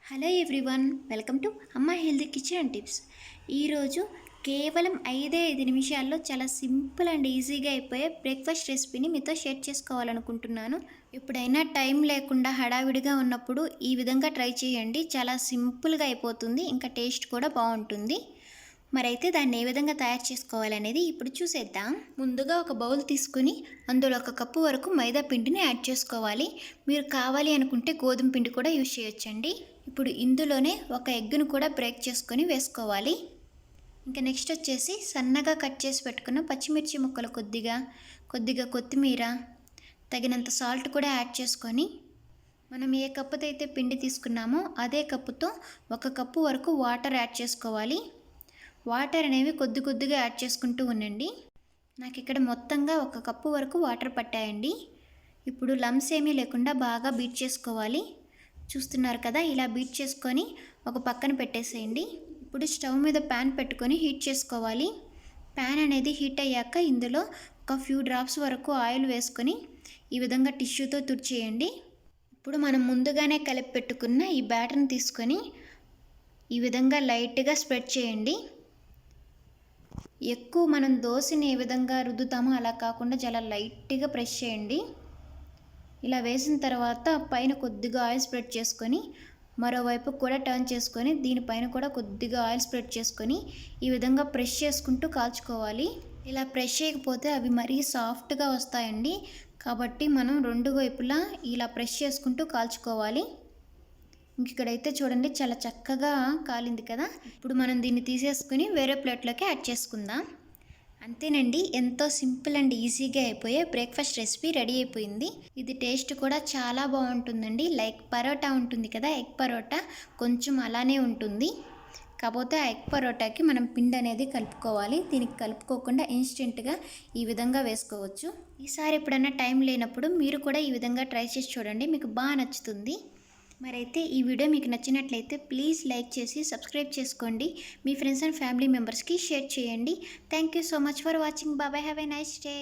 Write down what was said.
Hello everyone, welcome to అమ్మ healthy kitchen and tips. ఈరోజు కేవలం 5 నిమిషాల్లో చాలా సింపుల్ అండ్ ఈజీగా అయిపోయే బ్రేక్ఫాస్ట్ రెసిపీని మీతో షేర్ చేసుకోవాలనుకుంటున్నాను. ఎప్పుడైనా టైం లేకుండా హడావిడిగా ఉన్నప్పుడు ఈ విధంగా ట్రై చేయండి. చాలా సింపుల్గా అయిపోతుంది, ఇంకా టేస్ట్ కూడా బాగుంటుంది. మరైతే దాన్ని ఏ విధంగా తయారు చేసుకోవాలనేది ఇప్పుడు చూసేద్దాం. ముందుగా ఒక బౌల్ తీసుకుని అందులో 1 కప్పు వరకు మైదా పిండిని యాడ్ చేసుకోవాలి. మీరు కావాలి అనుకుంటే గోధుమ పిండి కూడా యూజ్ చేయొచ్చండి. ఇప్పుడు ఇందులోనే 1 ఎగ్గును కూడా బ్రేక్ చేసుకొని వేసుకోవాలి. ఇంకా నెక్స్ట్ వచ్చేసి సన్నగా కట్ చేసి పెట్టుకున్న పచ్చిమిర్చి ముక్కలు కొద్దిగా కొత్తిమీర, తగినంత సాల్ట్ కూడా యాడ్ చేసుకొని మనం ఏ కప్పుతో అయితే పిండి తీసుకున్నామో అదే కప్పుతో 1 కప్పు వరకు వాటర్ యాడ్ చేసుకోవాలి. వాటర్ అనేవి కొద్దిగా యాడ్ చేసుకుంటూ ఉండండి. నాకు ఇక్కడ మొత్తంగా 1 కప్పు వరకు వాటర్ పట్టాయండి. ఇప్పుడు లమ్స్ ఏమీ లేకుండా బాగా బీట్ చేసుకోవాలి. చూస్తున్నారు కదా, ఇలా బీట్ చేసుకొని ఒక పక్కన పెట్టేసేయండి. ఇప్పుడు స్టవ్ మీద ప్యాన్ పెట్టుకొని హీట్ చేసుకోవాలి. ప్యాన్ అనేది హీట్ అయ్యాక ఇందులో ఒక ఫ్యూ డ్రాప్స్ వరకు ఆయిల్ వేసుకొని ఈ విధంగా టిష్యూతో తుడిచేయండి. ఇప్పుడు మనం ముందుగానే కలిపి పెట్టుకున్న ఈ బ్యాటర్ని తీసుకొని ఈ విధంగా లైట్గా స్ప్రెడ్ చేయండి. ఎక్కువ మనం దోశని ఏ విధంగా రుద్దుతామో అలా కాకుండా చాలా లైట్గా ప్రెస్ చేయండి. ఇలా వేసిన తర్వాత పైన కొద్దిగా ఆయిల్ స్ప్రెడ్ చేసుకొని మరోవైపు కూడా టర్న్ చేసుకొని దీనిపైన కూడా కొద్దిగా ఆయిల్ స్ప్రెడ్ చేసుకొని ఈ విధంగా ప్రెస్ చేసుకుంటూ కాల్చుకోవాలి. ఇలా ప్రెస్ చేయకపోతే అవి మరీ సాఫ్ట్గా వస్తాయండి. కాబట్టి మనం 2 వైపులా ఇలా ప్రెస్ చేసుకుంటూ కాల్చుకోవాలి. ఇక్కడైతే చూడండి, చాలా చక్కగా కాలింది కదా. ఇప్పుడు మనం దీన్ని తీసేసుకుని వేరే ప్లేట్లోకి యాడ్ చేసుకుందాం. అంతేనండి, ఎంతో సింపుల్ అండ్ ఈజీగా అయిపోయే బ్రేక్ఫాస్ట్ రెసిపీ రెడీ అయిపోయింది. ఇది టేస్ట్ కూడా చాలా బాగుంటుందండి. లైక్ పరోటా ఉంటుంది కదా, ఎగ్ పరోటా కొంచెం అలానే ఉంటుంది. కాకపోతే ఆ ఎగ్ పరోటాకి మనం పిండి అనేది కలుపుకోవాలి. దీనికి కలుపుకోకుండా ఇన్స్టెంట్గా ఈ విధంగా వేసుకోవచ్చు. ఈసారి ఎప్పుడైనా టైం లేనప్పుడు మీరు కూడా ఈ విధంగా ట్రై చేసి చూడండి, మీకు బాగా నచ్చుతుంది. మరైతే ఈ వీడియో మీకు నచ్చినట్లయితే ప్లీజ్ లైక్ చేసి సబ్స్క్రైబ్ చేసుకోండి. మీ ఫ్రెండ్స్ అండ్ ఫ్యామిలీ మెంబర్స్కి షేర్ చేయండి. Thank you so much for watching. Bye, have a nice day.